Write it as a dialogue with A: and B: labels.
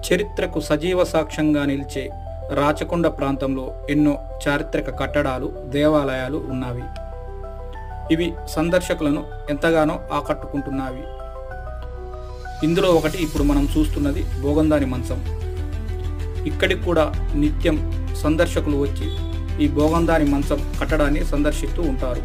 A: చరిత్రకు సజీవ సాక్ష్యంగా నిలిచే రాచకొండ ప్రాంతంలో ఎన్నో చారిత్రక కట్టడాలు, దేవాలయాలు ఉన్నవి. ఇవి సందర్శకులను ఎంతగానో ఆకట్టుకుంటున్నవి. ఇందులో ఒకటి ఇప్పుడు మనం చూస్తున్నది భోగందాని మంచం. ఇక్కడికి కూడా నిత్యం సందర్శకులు వచ్చి ఈ భోగందాని మంచం కట్టడాన్ని సందర్శిస్తూ ఉంటారు.